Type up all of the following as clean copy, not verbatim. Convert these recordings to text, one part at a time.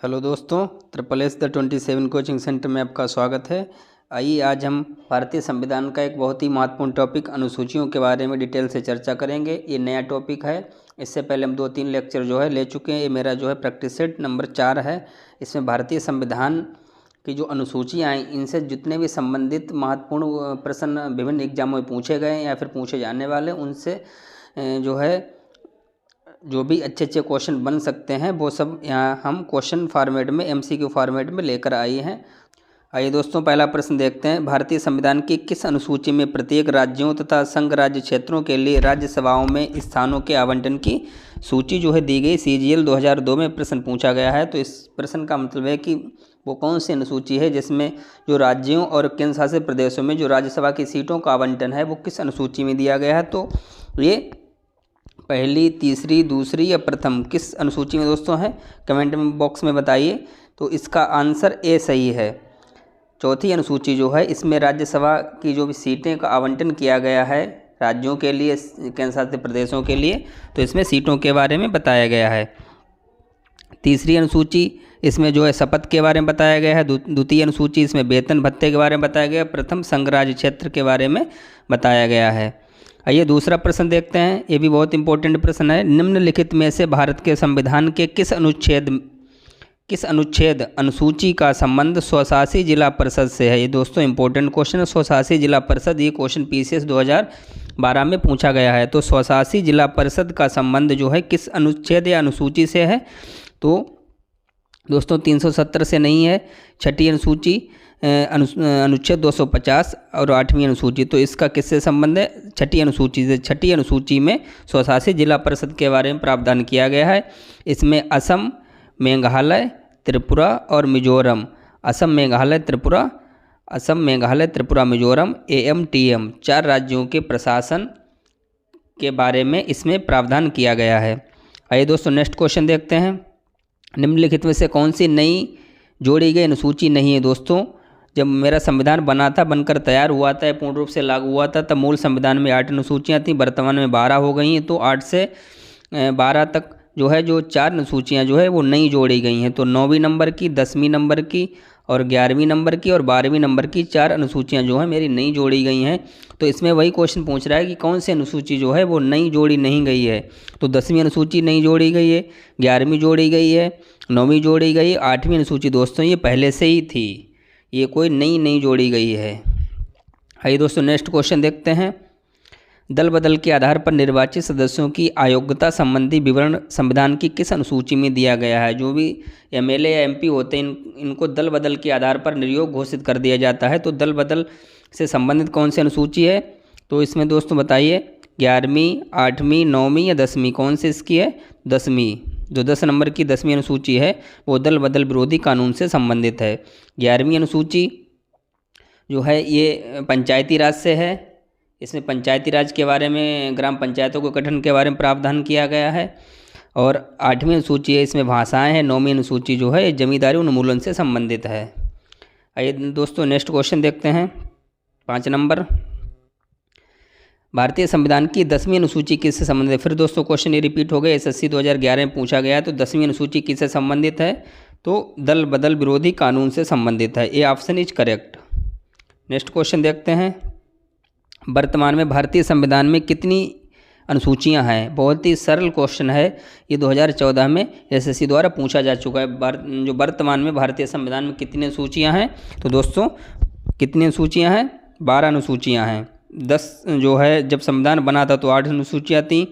Hello दोस्तों, SSS-27 coaching centre में आपका स्वागत है। आइए आज हम भारतीय संविधान का एक बहुत ही महत्वपूर्ण टॉपिक अनुसूचियों के बारे में डिटेल से चर्चा करेंगे। ये नया टॉपिक है। इससे पहले हम 2-3 लेक्चर ले चुके हैं। ये मेरा प्रैक्टिस सेट नंबर 4 है। इसमें भारतीय संविधान की जो अनुसूचियाँ हैं इनसे जितने भी संबंधित महत्वपूर्ण प्रश्न विभिन्न एग्जामों में पूछे गए या फिर पूछे जाने वाले उनसे जो भी अच्छे क्वेश्चन बन सकते हैं वो सब यहाँ हम क्वेश्चन फॉर्मेट में MCQ फॉर्मेट में लेकर आए हैं। आइए दोस्तों, पहला प्रश्न देखते हैं। भारतीय संविधान की किस अनुसूची में प्रत्येक राज्यों तथा संघ राज्य क्षेत्रों के लिए राज्यसभाओं में स्थानों के आवंटन की सूची दी गई? CGL 2002 में प्रश्न पूछा गया है। तो इस प्रश्न का मतलब है कि वो कौन सी अनुसूची है जिसमें जो राज्यों और केंद्र शासित प्रदेशों में जो राज्यसभा की सीटों का आवंटन है वो किस अनुसूची में दिया गया है। तो ये पहली, तीसरी, दूसरी या प्रथम किस अनुसूची में दोस्तों है, कमेंट में बॉक्स में बताइए। तो इसका आंसर ए सही है। चौथी अनुसूची है इसमें राज्यसभा की जो भी सीटें का आवंटन किया गया है राज्यों के लिए, केंद्र शासित प्रदेशों के लिए, तो इसमें सीटों के बारे में बताया गया है। तीसरी अनुसूची इसमें शपथ के बारे में बताया गया है। द्वितीय अनुसूची इसमें वेतन भत्ते के बारे में बताया गया है। प्रथम संघ राज्य क्षेत्र के बारे में बताया गया है। आइए दूसरा प्रश्न देखते हैं। ये भी बहुत इंपॉर्टेंट प्रश्न है। निम्नलिखित में से भारत के संविधान के किस अनुच्छेद अनुसूची का संबंध स्वशासी जिला परिषद से है? ये दोस्तों इंपॉर्टेंट क्वेश्चन है। स्वशासी जिला परिषद, ये क्वेश्चन PCS 2012 में पूछा गया है। तो स्वशासी जिला परिषद का संबंध किस अनुच्छेद या अनुसूची से है? तो दोस्तों 370 से नहीं है। छठी अनुसूची अनुच्छेद 250 और 8वीं अनुसूची, तो इसका किससे संबंध है? छठी अनुसूची से। छठी अनुसूची में स्वशासी जिला परिषद के बारे में प्रावधान किया गया है। इसमें असम, मेघालय, त्रिपुरा और मिजोरम, असम, मेघालय, त्रिपुरा, मिजोरम, AMTM 4 राज्यों के प्रशासन के बारे में इसमें प्रावधान किया गया है। आइए दोस्तों नेक्स्ट क्वेश्चन देखते हैं। निम्नलिखित में से कौन सी नई जोड़ी गई अनुसूची नहीं है? दोस्तों जब मेरा संविधान बना था, बनकर तैयार हुआ था, पूर्ण रूप से लागू हुआ था, तब मूल संविधान में 8 अनुसूचियाँ थीं। वर्तमान में 12 हो गई हैं। तो 8 से 12 तक जो 4 अनुसूचियाँ वो नई जोड़ी गई हैं। तो 9वीं नंबर की, 10वीं नंबर की और 11वीं नंबर की और 12वीं नंबर की 4 अनुसूचियाँ मेरी नई जोड़ी गई हैं। तो इसमें वही क्वेश्चन पूछ रहा है कि कौन सी अनुसूची वो नई जोड़ी नहीं गई है। तो 10वीं अनुसूची नई जोड़ी गई है, 11वीं जोड़ी गई है, 9वीं जोड़ी गई, 8वीं अनुसूची दोस्तों ये पहले से ही थी, ये कोई नई जोड़ी गई है। आइए दोस्तों नेक्स्ट क्वेश्चन देखते हैं। दल बदल के आधार पर निर्वाचित सदस्यों की अयोग्यता संबंधी विवरण संविधान की किस अनुसूची में दिया गया है? जो भी MLA या MP होते हैं इनको दल बदल के आधार पर निर्योग्य घोषित कर दिया जाता है। तो दल बदल से संबंधित कौन सी अनुसूची है? तो इसमें दोस्तों बताइए 11वीं, 8वीं, 9वीं या 10वीं, कौन सी इसकी है? 10वीं। जो 10 नंबर की 10वीं अनुसूची है वो दल बदल विरोधी कानून से संबंधित है। 11वीं अनुसूची ये पंचायती राज से है। इसमें पंचायती राज के बारे में, ग्राम पंचायतों के गठन के बारे में प्रावधान किया गया है। और 8वीं अनुसूची है, इसमें भाषाएं हैं। 9वीं अनुसूची ये जमींदारी उन्मूलन से संबंधित है। आइए दोस्तों नेक्स्ट क्वेश्चन देखते हैं। 5 नंबर, भारतीय संविधान की 10वीं अनुसूची किससे संबंधित है? फिर दोस्तों क्वेश्चन ये रिपीट हो गए, SSC 2011 में पूछा गया है। तो 10वीं अनुसूची किससे संबंधित है? तो दल बदल विरोधी कानून से संबंधित है। ये option is correct. Next question देखते हैं। वर्तमान में भारतीय संविधान में कितनी अनुसूचियां हैं? बहुत ही सरल क्वेश्चन है। ये 2014 में SSC द्वारा पूछा जा चुका है। जो वर्तमान में भारतीय संविधान में कितनी अनुसूचियां हैं? तो दोस्तों कितनी अनुसूचियां हैं? 12 अनुसूचियां हैं। 10 जब संविधान बना था तो 8 अनुसूचियाँ थीं।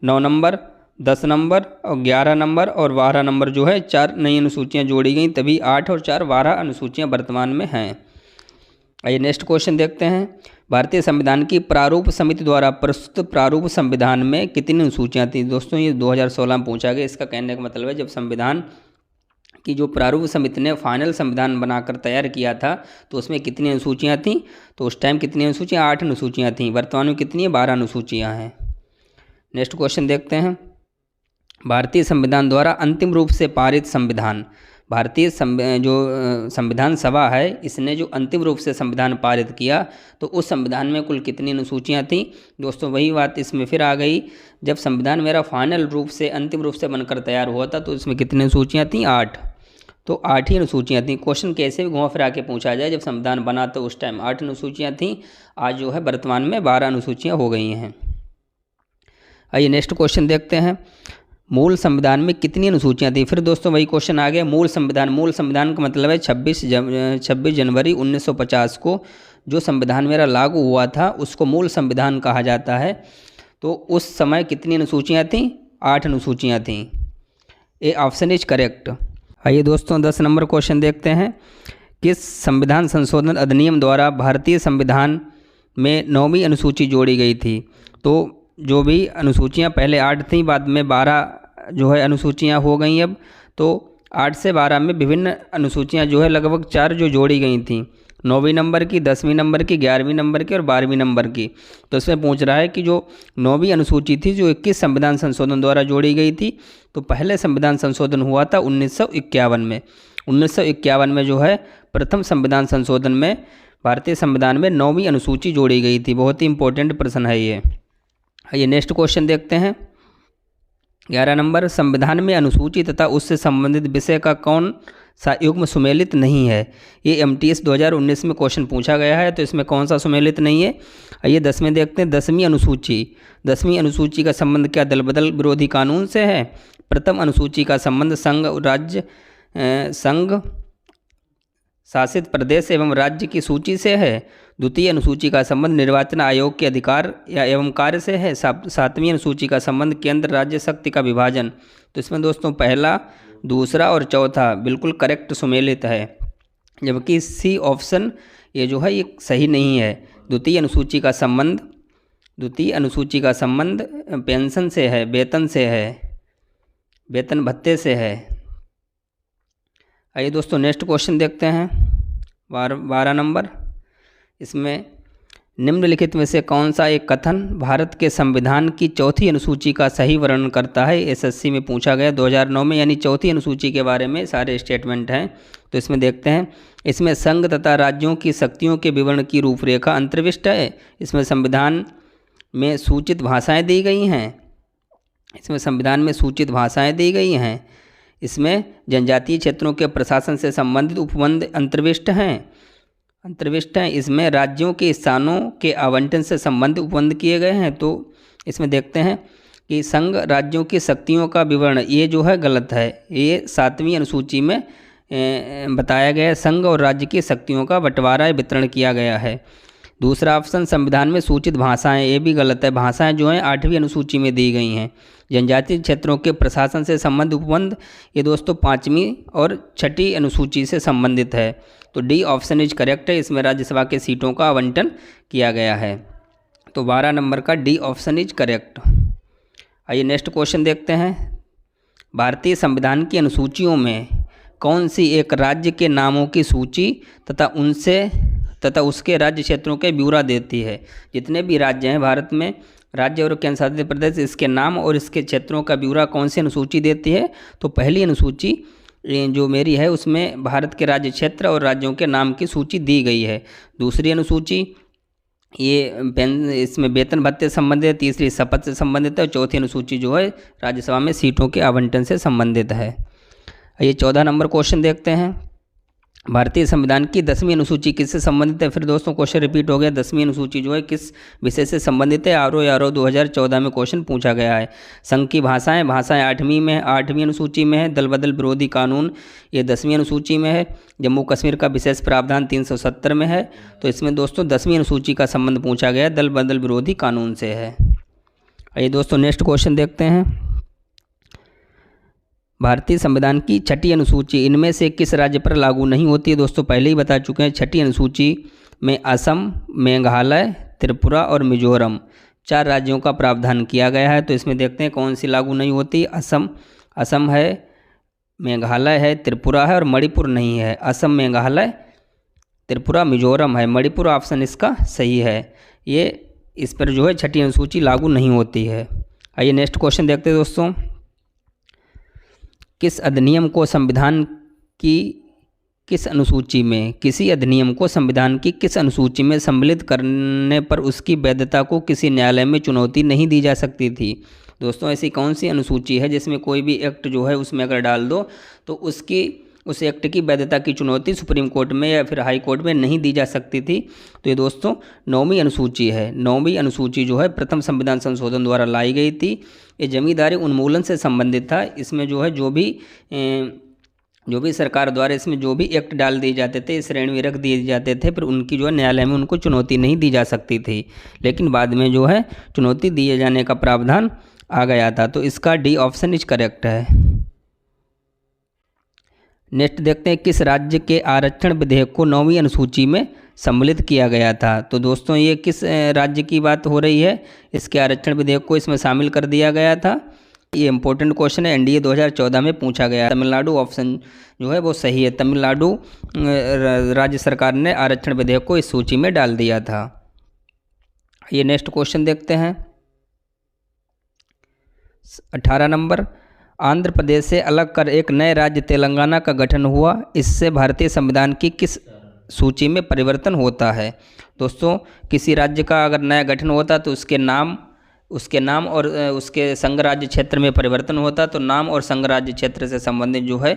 9 नंबर, 10 नंबर और 11 नंबर और 12 नंबर 4 नई अनुसूचियाँ जोड़ी गई, तभी 8 और 4 12 अनुसूचियाँ वर्तमान में हैं। आइए नेक्स्ट क्वेश्चन देखते हैं। भारतीय संविधान की प्रारूप समिति द्वारा प्रस्तुत प्रारूप संविधान में कितनी अनुसूचियाँ थीं? दोस्तों ये 2016 में पूछा गया। इसका कहने का मतलब है जब संविधान कि जो प्रारूप समिति ने फाइनल संविधान बनाकर तैयार किया था तो उसमें कितनी अनुसूचियाँ थीं? तो उस टाइम कितनी अनुसूचियाँ? 8 अनुसूचियाँ थीं। वर्तमान में कितनी है? 12 अनुसूचियाँ हैं। नेक्स्ट क्वेश्चन देखते हैं। भारतीय संविधान द्वारा अंतिम रूप से पारित संविधान, भारतीय संविधान सभा है, इसने जो अंतिम रूप से संविधान पारित किया तो उस संविधान में कुल कितनी अनुसूचियाँ थीं? दोस्तों वही बात इसमें फिर आ गई, जब संविधान मेरा फाइनल रूप से अंतिम रूप से बनकर तैयार हुआ था तो इसमें कितनी अनुसूचियाँ थीं? 8। तो 8 ही अनुसूचियाँ थीं। क्वेश्चन कैसे भी घुमा फिरा के पूछा जाए, जब संविधान बना तो उस टाइम 8 अनुसूचियाँ थीं, आज जो है वर्तमान में 12 अनुसूचियाँ हो गई हैं। आइए नेक्स्ट क्वेश्चन देखते हैं, मूल संविधान में कितनी अनुसूचियाँ थी। फिर दोस्तों वही क्वेश्चन आ गया, मूल संविधान का मतलब है 26 जनवरी 1950 को जो संविधान मेरा लागू हुआ था उसको मूल संविधान कहा जाता है। तो उस समय कितनी अनुसूचियाँ थीं, 8 अनुसूचियाँ थीं। A option is correct. आइए दोस्तों 10 नंबर क्वेश्चन देखते हैं, किस संविधान संशोधन अधिनियम द्वारा भारतीय संविधान में 9वीं अनुसूची जोड़ी गई थी। तो जो भी अनुसूचियाँ पहले 8 थीं, बाद में 12 जो है अनुसूचियाँ हो गई अब। तो 8 से 12 में विभिन्न अनुसूचियाँ जो है लगभग 4 जो जोड़ी गई थीं, 9वीं नंबर की, 10वीं नंबर की, 11वीं नंबर की और 12वीं नंबर की। तो इसमें पूछ रहा है कि जो 9वीं अनुसूची थी जो 21 संविधान संशोधन द्वारा जोड़ी गई थी, तो पहले संविधान संशोधन हुआ था 1951 में। 1951 में जो है प्रथम संविधान संशोधन में भारतीय संविधान में 9वीं अनुसूची जोड़ी गई थी। बहुत ही इंपॉर्टेंट प्रश्न है ये। आइए नेक्स्ट क्वेश्चन देखते हैं, 11 नंबर, संविधान में अनुसूची तथा उससे संबंधित विषय का कौन सा युग्म सुमेलित नहीं है। ये MTS 2019 में क्वेश्चन पूछा गया है, तो इसमें कौन सा सुमेलित नहीं है। आइए 10 में देखते हैं, 10वीं अनुसूची। 10वीं अनुसूची का संबंध क्या दल बदल विरोधी कानून से है। प्रथम अनुसूची का संबंध संघ शासित प्रदेश एवं राज्य की सूची से है। द्वितीय अनुसूची का संबंध निर्वाचन आयोग के अधिकार या एवं कार्य से है। 7वीं अनुसूची का संबंध केंद्र राज्य शक्ति का विभाजन। तो इसमें दोस्तों पहला, दूसरा और चौथा बिल्कुल करेक्ट सुमेलित है, जबकि सी ऑप्शन ये जो है ये सही नहीं है। द्वितीय अनुसूची का संबंध पेंशन से है, वेतन से है, वेतन भत्ते से है। आइए दोस्तों नेक्स्ट क्वेश्चन देखते हैं, 12 नंबर। इसमें निम्नलिखित में से कौन सा एक कथन भारत के संविधान की चौथी अनुसूची का सही वर्णन करता है। SSC में पूछा गया 2009 में, यानी चौथी अनुसूची के बारे में सारे स्टेटमेंट हैं। तो इसमें देखते हैं, इसमें संघ तथा राज्यों की शक्तियों के विवरण की रूपरेखा अंतर्विष्ट है। इसमें संविधान में सूचित भाषाएँ दी गई हैं। इसमें जनजातीय क्षेत्रों के प्रशासन से संबंधित उपबंध अंतर्विष्ट हैं। इसमें राज्यों के स्थानों के आवंटन से संबंधित उपबंध किए गए हैं। तो इसमें देखते हैं कि संघ राज्यों की शक्तियों का विवरण ये जो है गलत है। ये 7वीं अनुसूची में बताया गया है, संघ और राज्य की शक्तियों का बंटवारा वितरण किया गया है। दूसरा ऑप्शन संविधान में सूचित भाषाएं, ये भी गलत है। भाषाएं जो हैं 8वीं अनुसूची में दी गई हैं। जनजातीय क्षेत्रों के प्रशासन से संबंधित उपबंध ये दोस्तों 5वीं और 6ठी अनुसूची से संबंधित है। तो डी ऑप्शन इज करेक्ट है, इसमें राज्यसभा के सीटों का आवंटन किया गया है। तो 12 नंबर का डी ऑप्शन इज करेक्ट। आइए नेक्स्ट क्वेश्चन देखते हैं, भारतीय संविधान की अनुसूचियों में कौन सी एक राज्य के नामों की सूची तथा उसके राज्य क्षेत्रों के ब्यौरा देती है। जितने भी राज्य हैं भारत में, राज्य और केंद्र शासित प्रदेश, इसके नाम और इसके क्षेत्रों का ब्यौरा कौन सी अनुसूची देती है। तो पहली अनुसूची जो मेरी है उसमें भारत के राज्य क्षेत्र और राज्यों के नाम की सूची दी गई है। दूसरी अनुसूची इसमें वेतन भत्ते से संबंधित है। तीसरी शपथ से संबंधित है। और चौथी अनुसूची जो है राज्यसभा में सीटों के आवंटन से संबंधित है। ये 14 नंबर क्वेश्चन देखते हैं, भारतीय संविधान की 10वीं अनुसूची किससे संबंधित है। फिर दोस्तों क्वेश्चन रिपीट हो गया, 10वीं अनुसूची जो है किस विषय से संबंधित है। RO 2014 में क्वेश्चन पूछा गया है। संघ की भाषाएं 8वीं में, 8वीं अनुसूची में है। दल बदल विरोधी कानून ये 10वीं अनुसूची में है। जम्मू कश्मीर का विशेष प्रावधान 370 में है। तो इसमें दोस्तों 10वीं अनुसूची का संबंध पूछा गया दल बदल विरोधी कानून से है। आइए दोस्तों नेक्स्ट क्वेश्चन देखते हैं, भारतीय संविधान की 6ठी अनुसूची इनमें से किस राज्य पर लागू नहीं होती है। दोस्तों पहले ही बता चुके हैं, 6ठी अनुसूची में असम, मेघालय, त्रिपुरा और मिजोरम 4 राज्यों का प्रावधान किया गया है। तो इसमें देखते हैं कौन सी लागू नहीं होती। असम है, मेघालय है, त्रिपुरा है और मणिपुर नहीं है। असम, मेघालय, त्रिपुरा, मिजोरम है। मणिपुर ऑप्शन इसका सही है। ये इस पर जो है 6ठी अनुसूची लागू नहीं होती है। आइए नेक्स्ट क्वेश्चन देखते हैं दोस्तों, किस अधिनियम को संविधान की किस अनुसूची में, किसी अधिनियम को संविधान की किस अनुसूची में सम्मिलित करने पर उसकी वैधता को किसी न्यायालय में चुनौती नहीं दी जा सकती थी। दोस्तों ऐसी कौन सी अनुसूची है जिसमें कोई भी एक्ट जो है उसमें अगर डाल दो तो उसकी उस एक्ट की वैधता की चुनौती सुप्रीम कोर्ट में या फिर हाई कोर्ट में नहीं दी जा सकती थी। तो ये दोस्तों 9वीं अनुसूची है। 9वीं अनुसूची जो है प्रथम संविधान संशोधन द्वारा लाई गई थी। ये जमींदारी उन्मूलन से संबंधित था। इसमें जो है जो भी सरकार द्वारा इसमें जो भी एक्ट डाल दिए जाते थे, श्रेणी में रख दिए जाते थे, फिर उनकी जो है न्यायालय में उनको चुनौती नहीं दी जा सकती थी। लेकिन बाद में जो है चुनौती दिए जाने का प्रावधान आ गया था। तो इसका डी ऑप्शन इज करेक्ट है। नेक्स्ट देखते हैं किस राज्य के आरक्षण विधेयक को 9वीं अनुसूची में सम्मिलित किया गया था। तो दोस्तों ये किस राज्य की बात हो रही है, इसके आरक्षण विधेयक को इसमें शामिल कर दिया गया था। ये इंपॉर्टेंट क्वेश्चन है, एनडीए 2014 में पूछा गया। तमिलनाडु ऑप्शन जो है वो सही है। तमिलनाडु राज्य सरकार ने आरक्षण विधेयक को इस सूची में डाल दिया था। ये नेक्स्ट क्वेश्चन देखते हैं 18 नंबर। आंध्र प्रदेश से अलग कर एक नए राज्य तेलंगाना का गठन हुआ, इससे भारतीय संविधान की किस सूची में परिवर्तन होता है। दोस्तों किसी राज्य का अगर नया गठन होता तो उसके नाम और उसके संघ राज्य क्षेत्र में परिवर्तन होता। तो नाम और संघ राज्य क्षेत्र से संबंधित जो है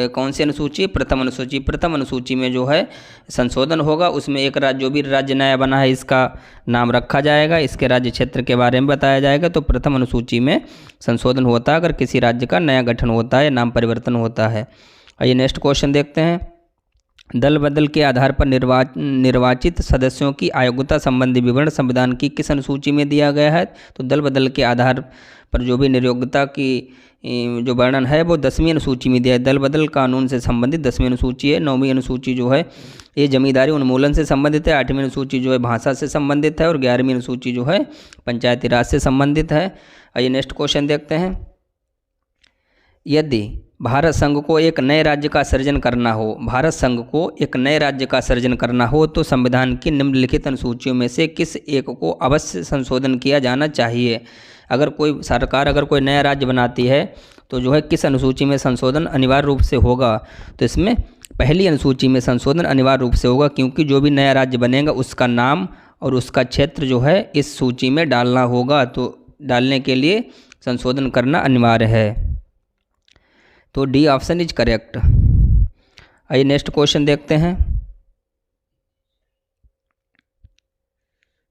कौन सी अनुसूची, प्रथम अनुसूची। प्रथम अनुसूची में जो है संशोधन होगा, उसमें एक राज्य जो भी राज्य नया बना है इसका नाम रखा जाएगा, इसके राज्य क्षेत्र के बारे में बताया जाएगा। तो प्रथम अनुसूची में संशोधन होता है अगर किसी राज्य का नया गठन होता है, नाम परिवर्तन होता है। आइए नेक्स्ट क्वेश्चन देखते हैं। दल बदल के आधार पर निर्वाचित सदस्यों की अयोग्यता संबंधी विवरण संविधान की किस अनुसूची में दिया गया है। तो दल बदल के आधार पर जो भी नियोग्यता की जो वर्णन है वो 10वीं अनुसूची में दिया है। दल बदल कानून से संबंधित 10वीं अनुसूची है। 9वीं अनुसूची जो है ये जमींदारी उन्मूलन से संबंधित है। 8वीं अनुसूची जो है भाषा से संबंधित है और 11वीं अनुसूची जो है पंचायती राज से संबंधित है। आइए नेक्स्ट क्वेश्चन देखते हैं। यदि भारत संघ को एक नए राज्य का सृजन करना हो, भारत संघ को एक नए राज्य का सृजन करना हो तो संविधान की निम्नलिखित अनुसूचियों में से किस एक को अवश्य संशोधन किया जाना चाहिए। अगर कोई सरकार अगर कोई नया राज्य बनाती है तो जो है किस अनुसूची में संशोधन अनिवार्य रूप से होगा। तो इसमें पहली अनुसूची में संशोधन अनिवार्य रूप से होगा, क्योंकि जो भी नया राज्य बनेगा उसका नाम और उसका क्षेत्र जो है इस सूची में डालना होगा। तो डालने के लिए संशोधन करना अनिवार्य है। तो डी ऑप्शन इज करेक्ट। आइए नेक्स्ट क्वेश्चन देखते हैं।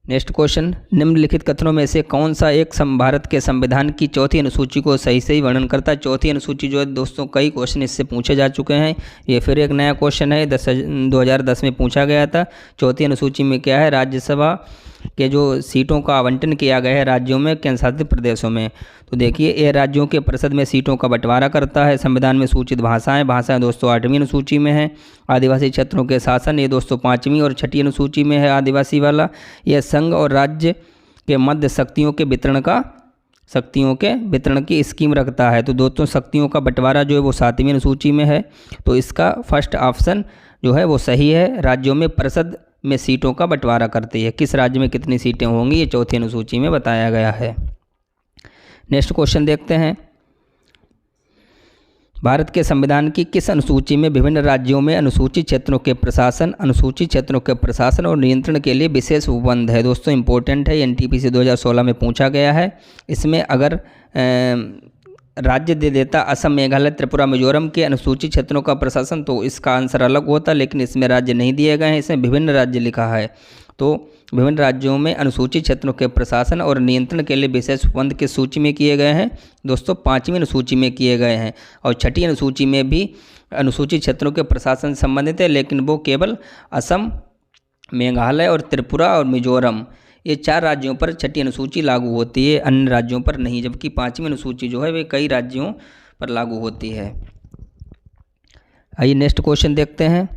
नेक्स्ट क्वेश्चन, निम्नलिखित कथनों में से कौन सा एक भारत के संविधान की चौथी अनुसूची को सही वर्णन करता है। चौथी अनुसूची जो है दोस्तों कई क्वेश्चन इससे पूछे जा चुके हैं, ये फिर एक नया क्वेश्चन है। 2010 में पूछा गया था। चौथी अनुसूची में क्या है, राज्यसभा के जो सीटों का आवंटन किया गया है राज्यों में, केंद्र शासित प्रदेशों में। तो देखिए ये राज्यों के परिषद में सीटों का बंटवारा करता है। संविधान में सूचित भाषाएं दोस्तों 8वीं अनुसूची में है। आदिवासी क्षेत्रों के शासन ये दोस्तों 5वीं और 6ठी अनुसूची में है आदिवासी वाला। यह संघ और राज्य के मध्य शक्तियों के वितरण की स्कीम रखता है। तो दोस्तों शक्तियों का बंटवारा जो है वो 7वीं अनुसूची में है। तो इसका फर्स्ट ऑप्शन जो है वो सही है। राज्यों में परिषद में सीटों का बंटवारा करती है, किस राज्य में कितनी सीटें होंगी ये चौथी अनुसूची में बताया गया है। नेक्स्ट क्वेश्चन देखते हैं। भारत के संविधान की किस अनुसूची में विभिन्न राज्यों में अनुसूचित क्षेत्रों के प्रशासन और नियंत्रण के लिए विशेष उपबंध है। दोस्तों इंपॉर्टेंट है, एनटीपीसी 2016 में पूछा गया है। इसमें अगर राज्य दे देता असम, मेघालय, त्रिपुरा, मिजोरम के अनुसूचित क्षेत्रों का प्रशासन तो इसका आंसर अलग होता, लेकिन इसमें राज्य नहीं दिए गए हैं, इसमें विभिन्न राज्य लिखा है। तो विभिन्न राज्यों में अनुसूचित क्षेत्रों के प्रशासन और नियंत्रण के लिए विशेष उपबंध किस सूची में किए गए हैं। दोस्तों 5वीं अनुसूची में किए गए हैं। और 6ठी अनुसूची में भी अनुसूचित क्षेत्रों के प्रशासन से संबंधित है, लेकिन वो केवल असम, मेघालय और त्रिपुरा और मिजोरम ये 4 राज्यों पर 6ठी अनुसूची लागू होती है, अन्य राज्यों पर नहीं। जबकि 5वीं अनुसूची जो है वे कई राज्यों पर लागू होती है। आइए नेक्स्ट क्वेश्चन देखते हैं।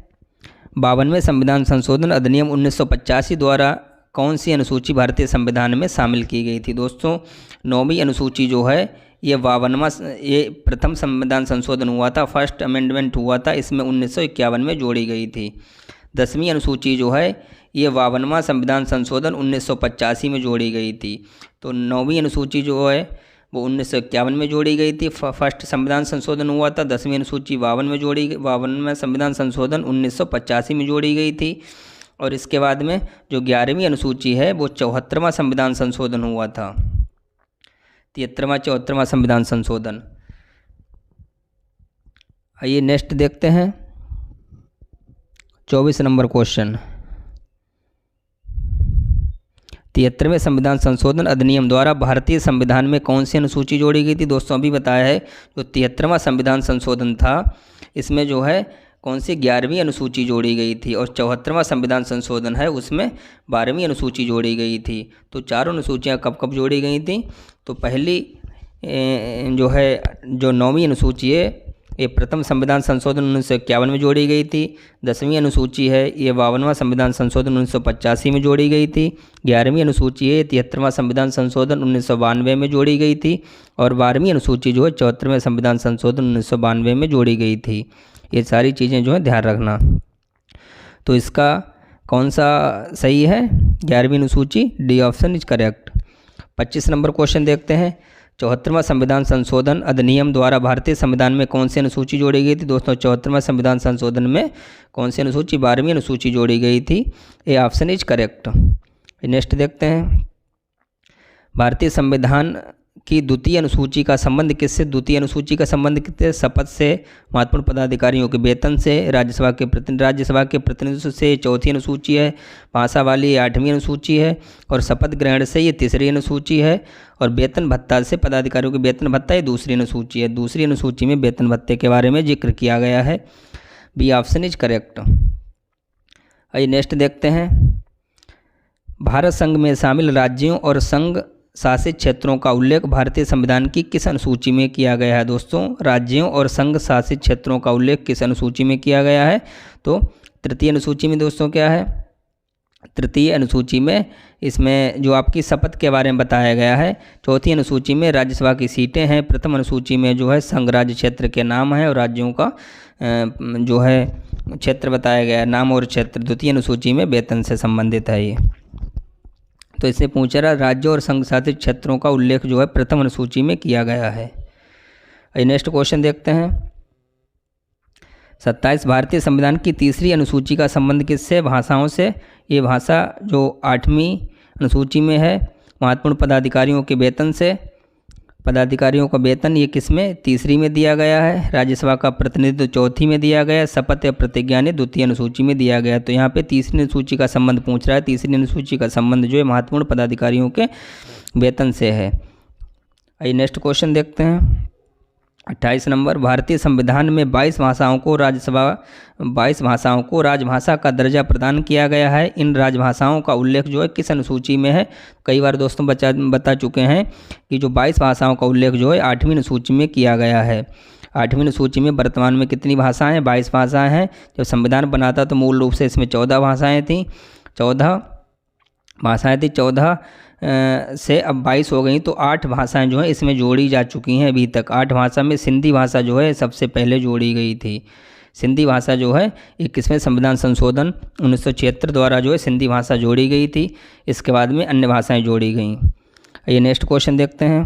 52वें संविधान संशोधन अधिनियम 1985 द्वारा कौन सी अनुसूची भारतीय संविधान में शामिल की गई थी। दोस्तों 9वीं अनुसूची जो है ये 52वां ये प्रथम संविधान संशोधन हुआ था, फर्स्ट अमेंडमेंट हुआ था, इसमें 1951 में जोड़ी गई थी। 10वीं अनुसूची जो है ये 52वां संविधान संशोधन 1985 में जोड़ी गई थी। तो 9वीं अनुसूची जो है वो 1951 में जोड़ी गई थी, फर्स्ट संविधान संशोधन हुआ था। 10वीं अनुसूची 52वें संविधान संशोधन 1985 में जोड़ी गई थी। और इसके बाद में जो 11वीं अनुसूची है वो 74वां संविधान संशोधन हुआ था, 73वां 74वां संविधान संशोधन। आइए नेक्स्ट देखते हैं 24 नंबर क्वेश्चन। 73वें संविधान संशोधन अधिनियम द्वारा भारतीय संविधान में कौन सी अनुसूची जोड़ी गई थी? दोस्तों अभी बताया है जो 73वां संविधान संशोधन था इसमें जो है कौन सी 11वीं अनुसूची जोड़ी गई थी, और 74वां संविधान संशोधन है उसमें 12वीं अनुसूची जोड़ी गई थी। तो चारों अनुसूचियाँ कब कब जोड़ी गई थी? तो पहली जो है जो 9वीं अनुसूची है ये प्रथम संविधान संशोधन 1951 में जोड़ी गई थी। 10वीं अनुसूची है ये 52वां संविधान संशोधन 1985 में जोड़ी गई थी। 11वीं अनुसूची है 73वां संविधान संशोधन 1992 में जोड़ी गई थी, और 12वीं अनुसूची जो है 74वें संविधान संशोधन 1992 में जोड़ी गई थी। ये सारी चीज़ें जो है ध्यान रखना। तो इसका कौन सा सही है? 11वीं अनुसूची, D option is correct. 25 number question देखते हैं। 74वां संविधान संशोधन अधिनियम द्वारा भारतीय संविधान में कौन सी अनुसूची जोड़ी गई थी? दोस्तों 74वां संविधान संशोधन में कौन सी अनुसूची? 12वीं अनुसूची जोड़ी गई थी। A option is correct. Next देखते हैं। भारतीय संविधान की द्वितीय अनुसूची का संबंध किससे? द्वितीय अनुसूची का संबंध किससे? शपथ से, महत्वपूर्ण पदाधिकारियों के वेतन से, राज्यसभा के प्रतिनिधित्व से, चौथी अनुसूची है। भाषा वाली 8वीं अनुसूची है, और शपथ ग्रहण से ये तीसरी अनुसूची है, और वेतन भत्ता से पदाधिकारियों के वेतन भत्ता ये दूसरी अनुसूची है। दूसरी अनुसूची में वेतन भत्ते के बारे में जिक्र किया गया है। B option is correct. आइए नेक्स्ट देखते हैं। भारत संघ में शामिल राज्यों और संघ शासित क्षेत्रों का उल्लेख भारतीय संविधान की किस अनुसूची में किया गया है? दोस्तों राज्यों और संघ शासित क्षेत्रों का उल्लेख किस अनुसूची में किया गया है? तो तृतीय अनुसूची में। दोस्तों क्या है? तृतीय अनुसूची में इसमें जो आपकी शपथ के बारे में बताया गया है। चौथी अनुसूची में राज्यसभा की सीटें हैं। प्रथम अनुसूची में जो है संघ राज्य क्षेत्र के नाम है और राज्यों का जो है क्षेत्र बताया गया है, नाम और क्षेत्र। द्वितीय अनुसूची में वेतन से संबंधित है ये। तो इससे पूछा रहा राज्य और संघ शासित क्षेत्रों का उल्लेख जो है प्रथम अनुसूची में किया गया है। नेक्स्ट क्वेश्चन देखते हैं। 27 भारतीय संविधान की तीसरी अनुसूची का संबंध किससे? भाषाओं से। ये भाषा जो 8वीं अनुसूची में है, महत्वपूर्ण पदाधिकारियों के वेतन से। पदाधिकारियों का वेतन ये किस में? तीसरी में दिया गया है। राज्यसभा का प्रतिनिधित्व चौथी में दिया गया है। शपथ या प्रतिज्ञा ने द्वितीय अनुसूची में दिया गया है। तो यहाँ पे तीसरी अनुसूची का संबंध पूछ रहा है। तीसरी अनुसूची का संबंध जो है महत्वपूर्ण पदाधिकारियों के वेतन से है। आइए नेक्स्ट क्वेश्चन देखते हैं। 28 नंबर। भारतीय संविधान में 22 भाषाओं को राजभाषा का दर्जा प्रदान किया गया है। इन राजभाषाओं का उल्लेख जो है किस अनुसूची में है? कई बार दोस्तों बता चुके हैं कि जो 22 भाषाओं का उल्लेख जो है 8वीं अनुसूची में किया गया है। 8वीं अनुसूची में वर्तमान में कितनी भाषाएं? 22 भाषाएं हैं। जब संविधान बना था तो मूल रूप से इसमें 14 भाषाएँ थीं। 14 भाषाएँ थी। 14 से अब 22 हो गई। तो 8 भाषाएं जो है इसमें जोड़ी जा चुकी हैं अभी तक। 8 भाषा में सिंधी भाषा जो है सबसे पहले जोड़ी गई थी। सिंधी भाषा जो है 21वें संविधान संशोधन 1976 द्वारा जो है सिंधी भाषा जोड़ी गई थी। इसके बाद में अन्य भाषाएं जोड़ी गईं। ये नेक्स्ट क्वेश्चन देखते हैं।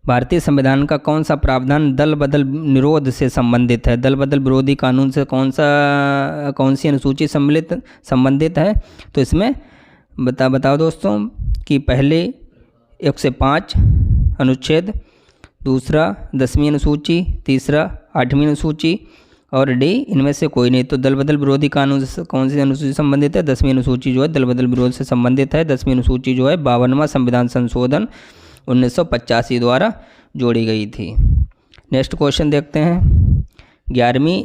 भारतीय संविधान का कौन सा प्रावधान दल बदल निरोध से संबंधित है? दल बदल विरोधी कानून से कौन सी अनुसूची संबंधित है? तो इसमें बताओ दोस्तों कि पहले 1 से 5 अनुच्छेद, दूसरा 10वीं अनुसूची, तीसरा 8वीं अनुसूची और डी इनमें से कोई नहीं। तो दल बदल विरोधी कानून से कौन सी अनुसूची संबंधित है? 10वीं अनुसूची जो है दल बदल विरोध से संबंधित है। 10वीं अनुसूची जो है 52वां संविधान संशोधन 1985 द्वारा जोड़ी गई थी। नेक्स्ट क्वेश्चन देखते हैं। 11वीं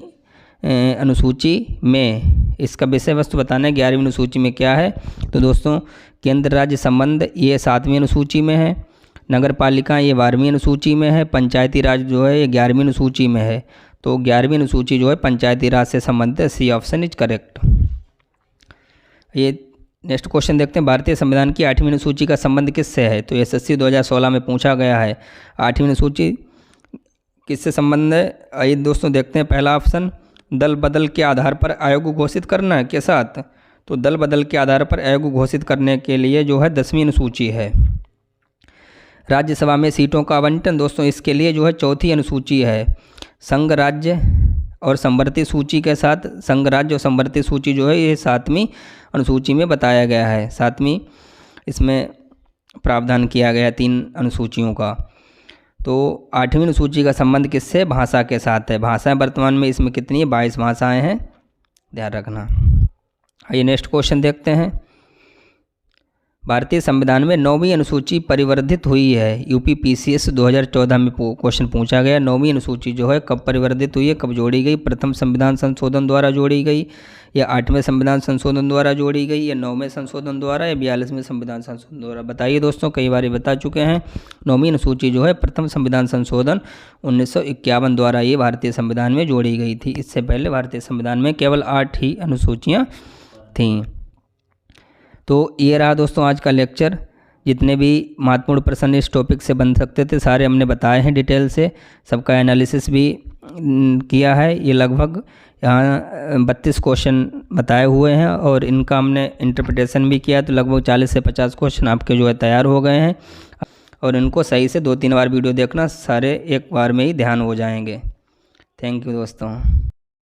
अनुसूची में इसका विषय वस्तु बताना है। 11वीं अनुसूची में क्या है? तो दोस्तों केंद्र राज्य संबंध ये 7वीं अनुसूची में है। नगर पालिका ये 12वीं अनुसूची में है। पंचायती राज जो है ये 11वीं अनुसूची में है। तो 11वीं अनुसूची जो है पंचायती राज से संबंधित है। C option is correct. ये नेक्स्ट क्वेश्चन देखते हैं। भारतीय संविधान की 8वीं अनुसूची का संबंध किससे है? तो एसएससी 2016 में पूछा गया है। 8वीं अनुसूची किससे संबंध है? आइए दोस्तों देखते हैं। पहला ऑप्शन दल बदल के आधार पर आयोग घोषित करना के साथ। तो दल बदल के आधार पर आयोग घोषित करने के लिए जो है 10वीं अनुसूची है। राज्यसभा में सीटों का आवंटन दोस्तों इसके लिए जो है 4थी अनुसूची है। संघ राज्य और संवर्ती सूची के साथ संघ राज्य और संवर्ती सूची जो है ये 7वीं अनुसूची में बताया गया है। 7वीं इसमें प्रावधान किया गया 3 अनुसूचियों का। तो 8वीं अनुसूची का संबंध किससे? भाषा के साथ है। भाषाएं वर्तमान में इसमें कितनी है? 22 भाषाएं हैं, ध्यान रखना। आइए नेक्स्ट क्वेश्चन देखते हैं। भारतीय संविधान में 9वीं अनुसूची परिवर्धित हुई है। यूपी पीसीएस 2014 में क्वेश्चन पूछा गया। 9वीं अनुसूची जो है कब परिवर्धित हुई है, कब जोड़ी गई? प्रथम संविधान संशोधन द्वारा जोड़ी गई, या 8वें संविधान संशोधन द्वारा जोड़ी गई, या 9वें संशोधन द्वारा, या 42वें संविधान संशोधन द्वारा? बताइए दोस्तों, कई बार बता चुके हैं। 9वीं अनुसूची जो है प्रथम संविधान संशोधन 1951 द्वारा ये भारतीय संविधान में जोड़ी गई थी। इससे पहले भारतीय संविधान में केवल 8 ही अनुसूचियाँ थीं। तो ये रहा दोस्तों आज का लेक्चर। जितने भी महत्वपूर्ण प्रश्न इस टॉपिक से बन सकते थे सारे हमने बताए हैं डिटेल से, सबका एनालिसिस भी किया है। ये लगभग यहाँ 32 क्वेश्चन बताए हुए हैं और इनका हमने इंटरप्रिटेशन भी किया, तो लगभग 40 से 50 क्वेश्चन आपके जो है तैयार हो गए हैं। और इनको सही से 2-3 बार वीडियो देखना, सारे एक बार में ही ध्यान हो जाएंगे। थैंक यू दोस्तों।